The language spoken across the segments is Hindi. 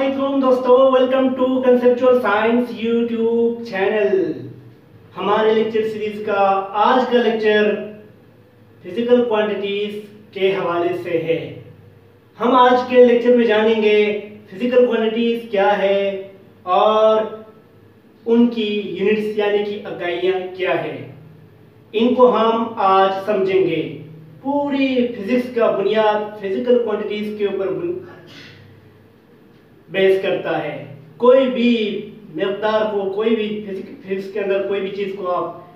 वालेकुम दोस्तों, welcome to conceptual science YouTube channel. हमारे लेक्चर सीरीज का आज का लेक्चर फिजिकल क्वांटिटीज के हवाले से है। हम आज के लेक्चर में जानेंगे फिजिकल क्वांटिटीज क्या है और उनकी यूनिट्स यानी कि इकाइयां क्या है, इनको हम आज समझेंगे। पूरी फिजिक्स का बुनियाद फिजिकल क्वांटिटीज के ऊपर बेस करता है। कोई भी मिकदार को, कोई भी फिजिक्स के अंदर कोई भी चीज को आप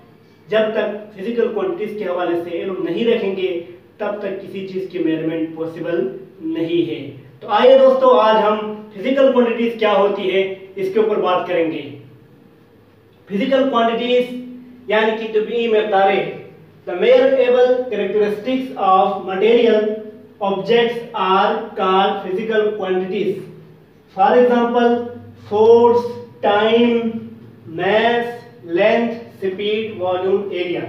जब तक फिजिकल क्वांटिटीज के हवाले से इल्म नहीं रखेंगे तब तक किसी चीज की मेजरमेंट पॉसिबल नहीं है। तो आइए दोस्तों, आज हम फिजिकल क्वांटिटीज क्या होती है इसके ऊपर बात करेंगे। फिजिकल क्वांटिटीज यानी कि तबीई मिकदारें, the measurable characteristics of material objects are called physical quantities. For example, force, time, mass, length, speed, volume, area।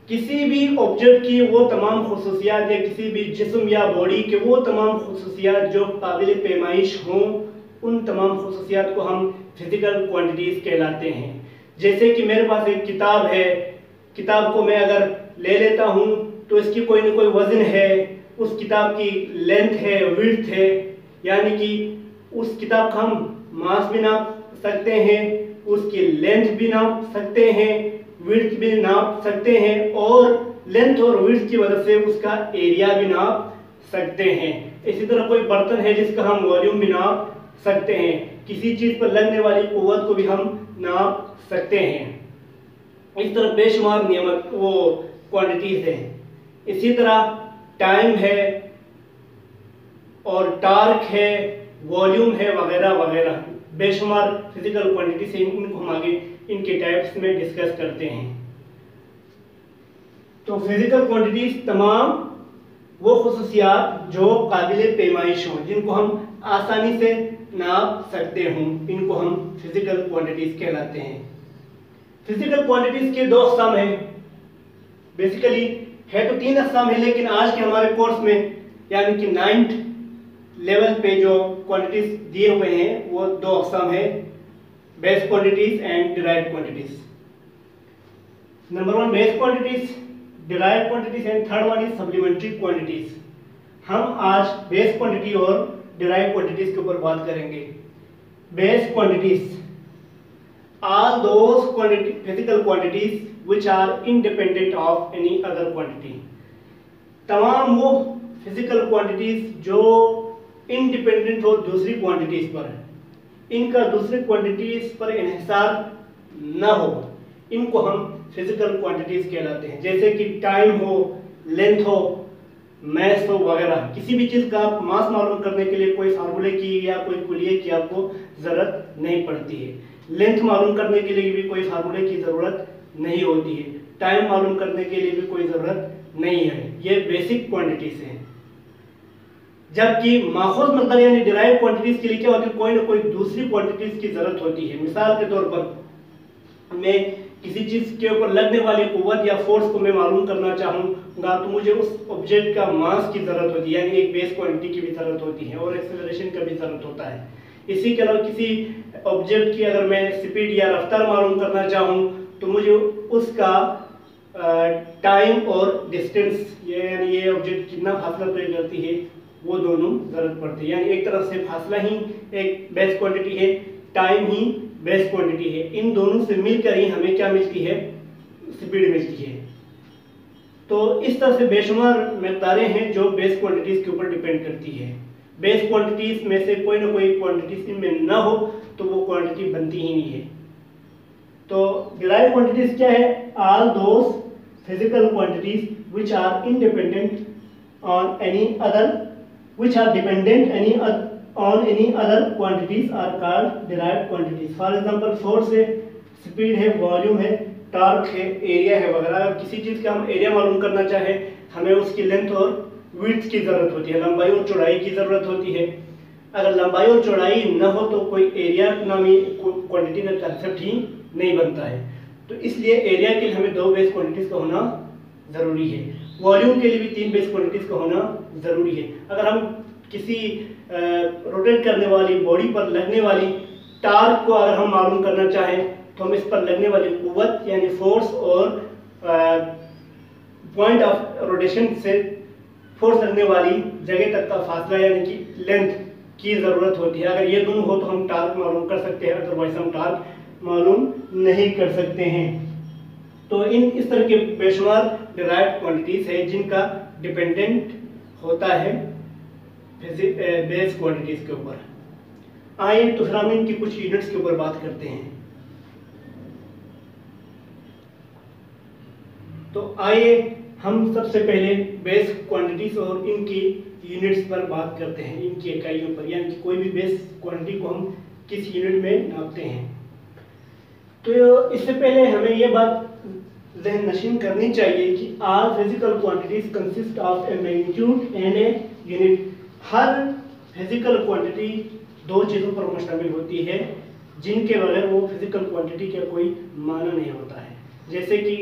किसी भी ऑब्जेक्ट की वो तमाम खुसूसियात या किसी भी जिस्म या बॉडी के वो तमाम खुसूसियात जो काबिल पैमाइश हों, उन तमाम खुसूसियात को हम फिजिकल क्वांटिटीज कहलाते हैं। जैसे कि मेरे पास एक किताब है, किताब को मैं अगर ले लेता हूँ तो इसकी कोई न कोई वजन है, उस किताब की लेंथ है, विड्थ है, यानी कि उस किताब का हम मास भी नाप सकते हैं, उसकी लेंथ भी नाप सकते हैं, विड्थ भी नाप सकते हैं और लेंथ और विड्थ की वजह से उसका एरिया भी नाप सकते हैं। इसी तरह कोई बर्तन है जिसका हम वॉल्यूम भी नाप सकते हैं, किसी चीज पर लगने वाली कुव्वत को भी हम नाप सकते हैं। इस तरह बेशुमार नियमत वो क्वांटिटीज हैं। इसी तरह टाइम है और टार्क है, वॉल्यूम है, वगैरह वगैरह बेशुमार फिजिकल क्वांटिटी से इनको हम आगे इनके टाइप्स में डिस्कस करते हैं। तो फिजिकल क्वांटिटीज तमाम वो खुसूसियात जो काबिल पैमाइश हों, जिनको हम आसानी से नाप सकते हों, इनको हम फिजिकल क्वांटिटीज कहलाते हैं। फिजिकल क्वांटिटीज के दो अक़साम हैं। बेसिकली है तो तीन अक़साम है, लेकिन आज के हमारे कोर्स में यानी कि 9th लेवल पे जो क्वांटिटीज दिए हुए हैं वो दो अक़साम है, base quantities and derived quantities. Number 1 base quantities, derived quantities and third one is supplementary quantities. हम आज बेस क्वांटिटी और डिराइव्ड क्वांटिटीज के ऊपर बात करेंगे। Base quantities, all those physical quantities which are independent of any other quantity। तमाम वो फिजिकल क्वांटिटीज जो इंडिपेंडेंट हो दूसरी क्वांटिटीज पर, इनका दूसरी क्वांटिटीज पर इन्हिसार न हो, इनको हम फिजिकल क्वांटिटीज कहलाते हैं। जैसे कि टाइम हो, लेंथ हो, मैस हो वगैरह। किसी भी चीज का आप मास मालूम करने के लिए कोई फार्मूले की या कोई कुलिये की आपको जरूरत नहीं पड़ती है। लेंथ मालूम करने के लिए भी कोई फार्मूले की जरूरत नहीं होती है। टाइम मालूम करने के लिए भी कोई जरूरत नहीं है। ये बेसिक क्वांटिटीज हैं। जबकि माखूज मकदार यानी डिराइव क्वांटिटीज के लिए क्या होती है, कोई ना कोई दूसरी क्वांटिटीज की जरूरत होती है। मिसाल के तौर पर मैं किसी चीज के ऊपर लगने वाली कुव्वत या फोर्स को मैं मालूम करना चाहूँगा तो मुझे उस ऑब्जेक्ट का मास की जरूरत होती है, यानी एक बेस क्वांटिटी की भी जरूरत होती है और एक्सेलरेशन का भी जरूरत होता है। इसी के अलावा किसी ऑब्जेक्ट की अगर मैं स्पीड या रफ्तार मालूम करना चाहूँ तो मुझे उसका टाइम और डिस्टेंस, यानी ये ऑब्जेक्ट कितना फासला तय करती है, वो दोनों जरूरत पड़ती है। यानी एक तरफ से फासला ही एक बेस क्वांटिटी है, टाइम ही बेस क्वांटिटी है। इन दोनों से मिलकर ही हमें क्या मिलती है, स्पीड मिलती है। तो इस तरह से बेशुमार मिकदारें हैं जो बेस क्वांटिटीज के ऊपर डिपेंड करती है। बेस क्वांटिटीज में से कोई ना कोई क्वांटिटीज इनमें ना हो तो वो क्वांटिटी बनती ही नहीं है। तो डिराइव्ड क्वांटिटीज क्या है, all those physical quantities which are independent on any other which are dependent on any other quantities are called derived quantities। For example, force है, speed है, volume है, torque है, area है वगैरह। अगर किसी चीज का हम एरिया मालूम करना चाहे हमें उसकी लेंथ और विड्थ की जरूरत होती है, लंबाई और चौड़ाई की जरूरत होती है। अगर लंबाई और चौड़ाई न हो तो कोई एरिया नामी क्वांटिटी का कंसेप्ट ही नहीं बनता है। तो इसलिए एरिया के लिए हमें दो बेस क्वांटिटीज का होना जरूरी है। वॉल्यूम के लिए भी तीन बेस क्वांटिटीज का होना जरूरी है। अगर हम किसी रोटेट करने वाली बॉडी पर लगने वाली टार्क को अगर हम मालूम करना चाहें तो हम इस पर लगने वाली कुव्वत यानी फोर्स और पॉइंट ऑफ रोटेशन से फोर्स लगने वाली जगह तक का फासला यानी कि लेंथ की ज़रूरत होती है। अगर ये दोनों हो तो हम टार्क मालूम कर सकते हैं, अदरवाइज हम टार्क मालूम नहीं कर सकते हैं। तो इस तरह के बेशुमार डिराइव्ड क्वांटिटीज है जिनका डिपेंडेंट होता है बेस क्वांटिटीज के ऊपर। आइए तो फिर हम इनकी कुछ यूनिट्स के ऊपर बात करते हैं। तो आइए हम सबसे पहले बेस क्वांटिटीज और इनकी यूनिट्स पर बात करते हैं, इनकी इकाइयों पर, यानी कि कोई भी बेस क्वांटिटी को हम किस यूनिट में नापते हैं। तो इससे पहले हमें यह बात ज़हन नशीन करनी चाहिए कि all physical quantities consist of A magnitude and a unit. Her physical quantity दो चीज़ों पर मुश्तमिल होती है जिनके बगैर वो फिजिकल क्वांटिटी का कोई माना नहीं होता है। जैसे कि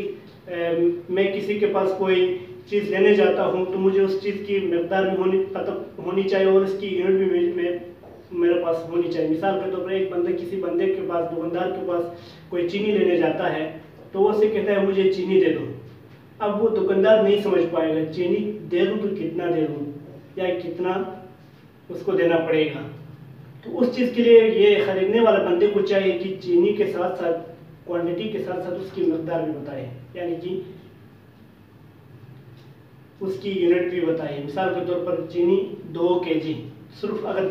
मैं किसी के पास कोई चीज़ लेने जाता हूँ तो मुझे उस चीज़ की मकदार भी पता होनी चाहिए और इसकी यूनिट भी मेरे पास होनी चाहिए। मिसाल के तौर पर एक बंदा किसी बंदे के पास, दुकानदार के पास कोई चीनी लेने जाता है तो वो उसे कहता है मुझे चीनी दे दो। अब वो दुकानदार नहीं समझ पाएगा चीनी दे दूँ तो कितना दे दूँ या कितना उसको देना पड़ेगा। तो उस चीज़ के लिए ये खरीदने वाला बंदे को चाहिए कि चीनी के साथ साथ, क्वांटिटी के साथ साथ उसकी मकदार भी बताए, यानी कि उसकी यूनिट भी बताइए। मिसाल के तौर पर चीनी 2 kg, सिर्फ अगर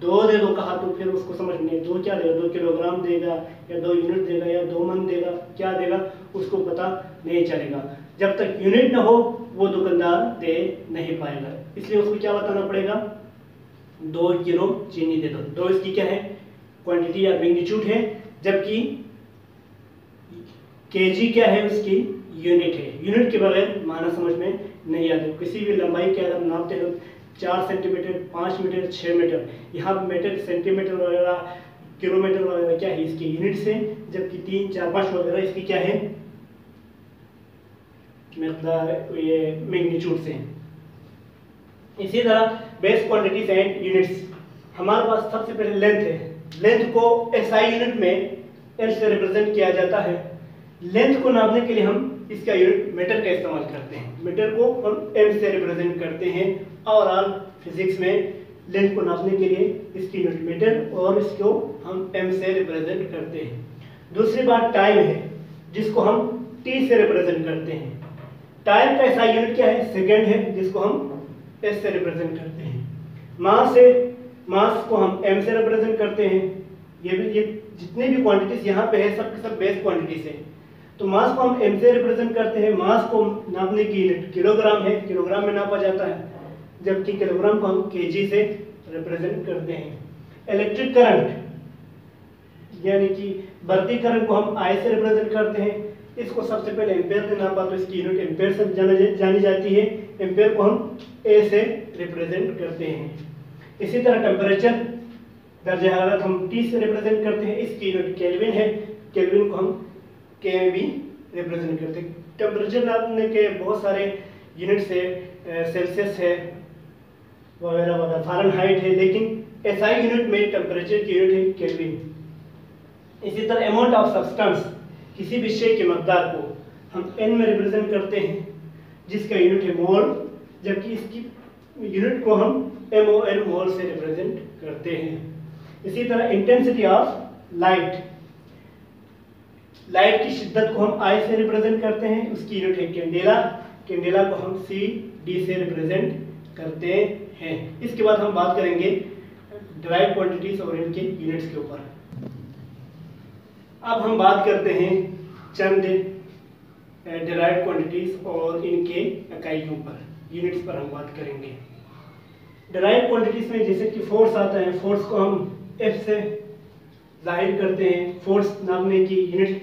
2 दे दो कहा तो फिर उसको समझ नहीं, 2 क्या देगा, 2 किलोग्राम देगा या 2 यूनिट देगा या 2 मन देगा, क्या देगा उसको पता नहीं चलेगा। जब तक यूनिट ना हो वो दुकानदार दे नहीं पाएगा, इसलिए उसको क्या बताना पड़ेगा, 2 किलो चीनी दे दो। 2 इसकी क्या है, क्वांटिटी या मैग्नीट्यूड है, जबकि केजी क्या है, उसकी यूनिट है। यूनिट के बगैर माना समझ में नहीं आते। किसी भी लंबाई के अगर नापते हो 4 सेंटीमीटर, 5 मीटर, 6 मीटर, यहाँ मीटर, सेंटीमीटर वगैरह, किलोमीटर वगैरह क्या है इसकी यूनिट से, जबकि 3, 4, 5 वगैरह इसकी क्या है, मतलब ये मैग्नीट्यूड से। इसी तरह बेस क्वांटिटीज एंड यूनिट्स, हमारे पास सबसे पहले लेंथ है। लेंथ को एसआई यूनिट में एल से रिप्रेजेंट किया जाता है। लेंथ को नापने के लिए हम इसका यूनिट मीटर का इस्तेमाल करते हैं। मीटर को हम एम से रिप्रेजेंट करते हैं। ओवरऑल फिजिक्स में लेंथ को नापने के लिए इसकी यूनिट मीटर और इसको हम एम से रिप्रेजेंट करते हैं। दूसरी बात टाइम है, जिसको हम टी से रिप्रेजेंट करते हैं। टाइम का ऐसा यूनिट क्या है, सेकेंड है, जिसको हम एस से रिप्रेजेंट करते हैं। मास को हम एम से रिप्रेजेंट करते हैं। ये जितने भी क्वांटिटीज यहाँ पे है सब बेस क्वांटिटीज है। तो मास को हम एम से रिप्रेजेंट करते हैं। मास को नापने की यूनिट किलोग्राम है, किलोग्राम में नापा जाता है, जबकि किलोग्राम को हम केजी से रिप्रेजेंट करते हैं। इलेक्ट्रिक करंट यानी कि बढ़ती करंट को हम आई से रिप्रेजेंट करते हैं। इसको सबसे पहले एम्पेयर में नापा तो इसकी यूनिट एम्पेयर से जानी जाती है। एम्पेयर को हम ए से रिप्रेजेंट करते हैं। इसी तरह टेम्परेचर, दर्जा हरारत हम टी से रिप्रेजेंट करते हैं। इसकी यूनिट केल्विन है, केल्विन को हम के में भी रिप्रेजेंट करते हैं। टेम्परेचर नापने के बहुत सारे यूनिट्स है, सेल्सियस है वगैरह वगैरह, फारेनहाइट है, लेकिन एसआई यूनिट में टेम्परेचर की यूनिट है केल्विन। इसी तरह अमाउंट ऑफ सब्सटेंस, किसी भी शेय की मकदार को हम एन में रिप्रेजेंट करते हैं, जिसका यूनिट है मोल, जबकि इसकी यूनिट को हम MOL मोल से रिप्रेजेंट करते हैं। इसी तरह इंटेंसिटी ऑफ लाइट, लाइट की शिद्दत को हम I से रिप्रेजेंट करते हैं। उसकी यूनिट है कैंडेला, कैंडेला को हम CD से रिप्रेजेंट करते हैं। इसके बाद हम बात करेंगे डिराइव्ड क्वांटिटीज और इनके यूनिट्स के ऊपर। अब हम बात करते हैं चंद डिराइव्ड क्वांटिटीज और इनके इकाइयों पर, यूनिट्स पर हम बात करेंगे। डिराइव्ड क्वांटिटीज में जैसे कि फोर्स आता है, फोर्स को हम F से जाहिर करते हैं। फोर्स नापने की यूनिट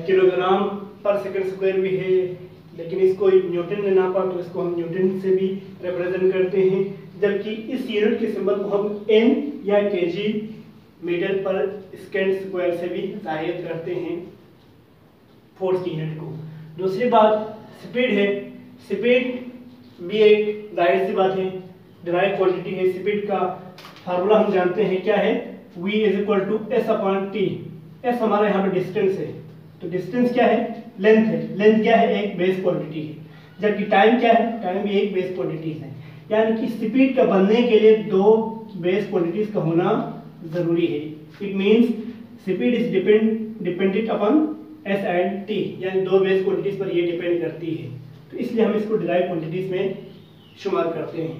किलोग्राम पर सेकंड स्क्वायर भी है, लेकिन इसको न्यूटन में नापा तो इसको हम न्यूटन से भी रिप्रेजेंट करते हैं। जबकि इस यूनिट के सिंबल को हम N या kg मीटर पर सेकंड स्क्वायर से भी जाहिर करते हैं फोर्स की यूनिट को। दूसरी बात स्पीड है। स्पीड भी एक जाहिर सी बात है, डिराइव क्वांटिटी है। स्पीड का फार्मूला हम जानते हैं क्या है, v is equal to S upon T. S हमारा यहाँ पे डिस्टेंस है, तो डिस्टेंस क्या है, लेंथ है। लेंथ क्या है, एक बेस क्वांटिटी है। जबकि टाइम क्या है, टाइम भी एक बेस क्वांटिटी है। यानी कि स्पीड का बनने के लिए दो बेस क्वांटिटीज का होना जरूरी है। It means speed is dependent upon S and T, यानी दो बेस क्वांटिटीज पर ये डिपेंड करती है। तो इसलिए हम इसको डिराइव क्वांटिटीज में शुमार करते हैं।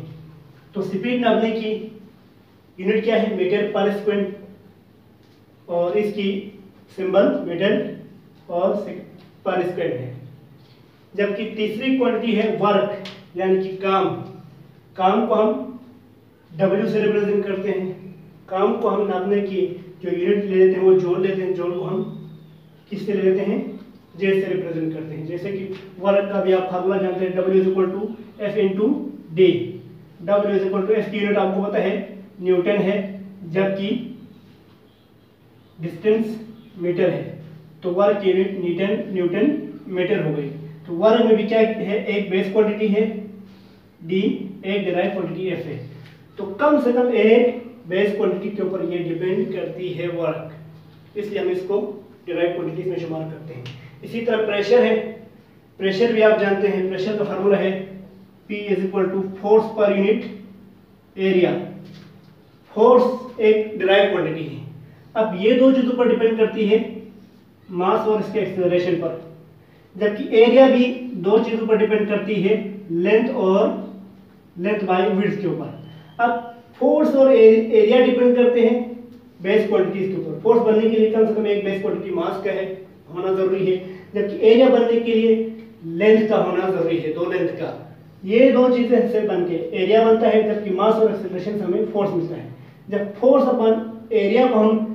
तो स्पीड नापने की यूनिट क्या है, मीटर पर सेकंड, और इसकी सिंबल मीटर और पर सेकंड है। जबकि तीसरी क्वांटिटी है वर्क, यानी कि काम। काम को हम W से रिप्रेजेंट करते हैं। काम को हम नापने की जो यूनिट ले लेते हैं वो जोड़ लेते हैं। जोड़ को हम किससे ले लेते हैं, J से रिप्रेजेंट करते हैं। जैसे कि वर्क का भी आप फार्मूला जानते हैं, W is equal to F into D। W is equal to F की यूनिट आपको पता है न्यूटन है, जबकि डिस्टेंस मीटर है, तो वर्क यूनिट न्यूटन मीटर हो गई। तो वर्क में भी क्या है, एक बेस क्वांटिटी है D, एक डिराइव क्वांटिटी F है। तो कम से कम एक बेस क्वांटिटी के ऊपर ये डिपेंड करती है वर्क, इसलिए हम इसको डिराइव क्वांटिटीज में शुमार करते हैं। इसी तरह प्रेशर है। प्रेशर भी आप जानते हैं, प्रेशर का फार्मूला है P is equal to force per unit area. Force एक डिराइव क्वांटिटी है। अब ये दो चीजों पर डिपेंड करती है, मास और इसके एक्सेलरेशन पर। जबकि एरिया भी दो चीजों पर डिपेंड करती है, लेंथ बाय विड्थ के ऊपर। अब फोर्स और एरिया डिपेंड करते हैं बेस क्वांटिटीज के ऊपर। फोर्स बनने के लिए कम से कम एक बेस क्वांटिटी मास का है होना जरूरी है, जबकि एरिया बनने के लिए लेंथ का होना जरूरी है, दो लेंथ का। ये दो चीजें से बन के एरिया बनता है, जबकि मास और एक्सेलरेशन से हमें फोर्स मिलता है। जब फोर्स अपन एरिया को हम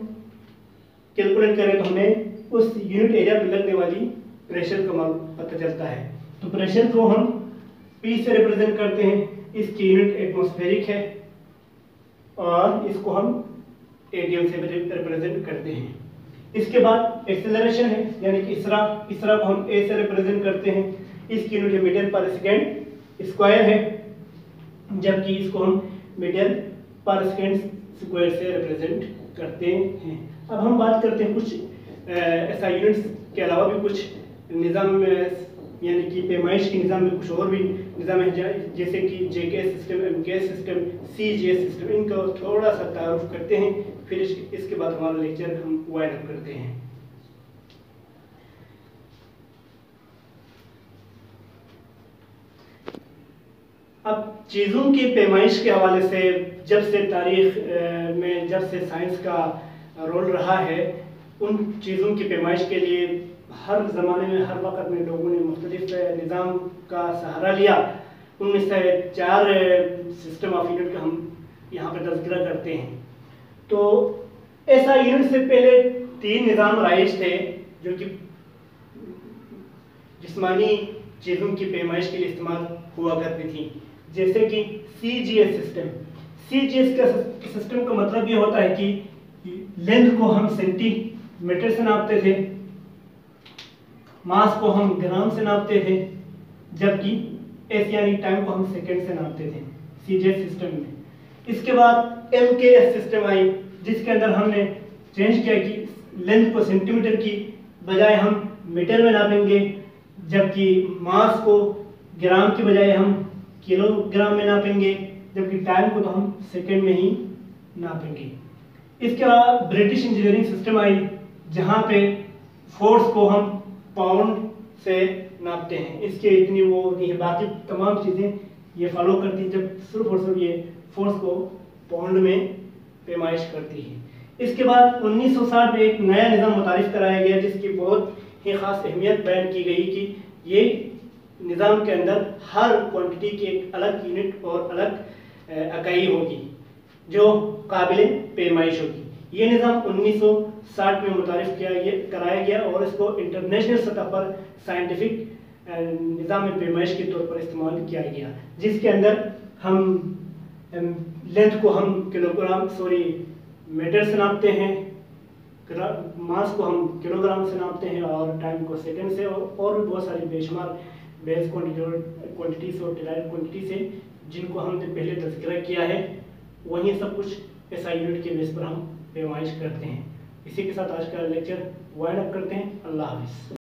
कैलकुलेट करें तो हमें उस यूनिट एरिया पर लगने वाली प्रेशर का पता चलता है। तो प्रेशर को हम P से रिप्रेजेंट करते हैं। इसकी यूनिट एटमॉस्फेरिक है और इसको हम ATM से रिप्रेजेंट करते हैं। इसके बाद एक्सेलरेशन है, यानी कि इसरा को हम A से रिप्रेजेंट करते हैं। इसकी यूनिट मीटर पर सेकेंड स्क्वायर है, जबकि इसको हम मीटर पर सेकेंड स्क्वायर से रिप्रेजेंट करते हैं। अब हम बात करते हैं कुछ ऐसा यूनिट्स के अलावा भी कुछ निज़ाम में, यानी कि पैमाइश के निज़ाम में कुछ और भी निज़ाम है, जैसे कि JK system, MK system, CJ system. इनका थोड़ा सा तारुफ करते हैं, फिर इसके बाद हमारा लेक्चर हम वाइंड अप करते हैं। अब चीज़ों की पैमाइश के हवाले से जब से तारीख में जब से साइंस का रोल रहा है, उन चीज़ों की पैमाइश के लिए हर ज़माने में हर वक्त में लोगों ने मुख्तलिफ निज़ाम का सहारा लिया। उनमें से 4 सिस्टम ऑफ यूनिट का हम यहाँ पर तज़किरा करते हैं। तो ऐसा यूनिट से पहले 3 निज़ाम राइज थे जो कि जिस्मानी चीज़ों की पैमाइश के लिए इस्तेमाल हुआ करती थी, जैसे कि CGS सिस्टम। CGS का सिस्टम का मतलब ये होता है कि लेंथ को हम सेंटीमीटर से नापते थे, मास को हम ग्राम से नापते थे, जबकि एस यानी टाइम को हम सेकंड से नापते थे CGS सिस्टम में। इसके बाद MKS सिस्टम आई, जिसके अंदर हमने चेंज किया कि लेंथ को सेंटीमीटर की बजाय हम मीटर में नापेंगे, जबकि मास को ग्राम की बजाय हम किलोग्राम में नापेंगे, जबकि टाइम को तो हम सेकंड में ही नापेंगे। इसके अलावा ब्रिटिश इंजीनियरिंग सिस्टम आई, जहाँ पे फोर्स को हम पाउंड से नापते हैं। इसके इतनी वो नहीं है, बाकी तमाम चीज़ें ये फॉलो करती है, जब सिर्फ और सिर्फ ये फोर्स को पाउंड में पैमाइश करती है। इसके बाद 1960 में एक नया निज़ाम मुतारिफ कराया गया, जिसकी बहुत ही ख़ास अहमियत बयान की गई कि ये निज़ाम के अंदर हर क्वांटिटी की एक अलग यूनिट और अलग इकाई होगी जो काबिल पैमाइश होगी। ये निज़ाम 1960 में मुतारिफ कराया गया और इसको इंटरनेशनल सतह पर साइंटिफिक निज़ाम पैमाइश के तौर पर इस्तेमाल किया गया, जिसके अंदर हम लेंथ को हम मीटर से नापते हैं, मास को हम किलोग्राम से नापते हैं और टाइम को सेकंड से, और भी बहुत सारी बेशुमार बेस क्वांटिटीज और डिराइव क्वांटिटी से जिनको हमने पहले तज़किरा किया है, वहीं सब कुछ SI यूनिट के बेस पर हम पैमाइश करते हैं। इसी के साथ आज का लेक्चर वाइंड अप करते हैं। अल्लाह हाफिज़।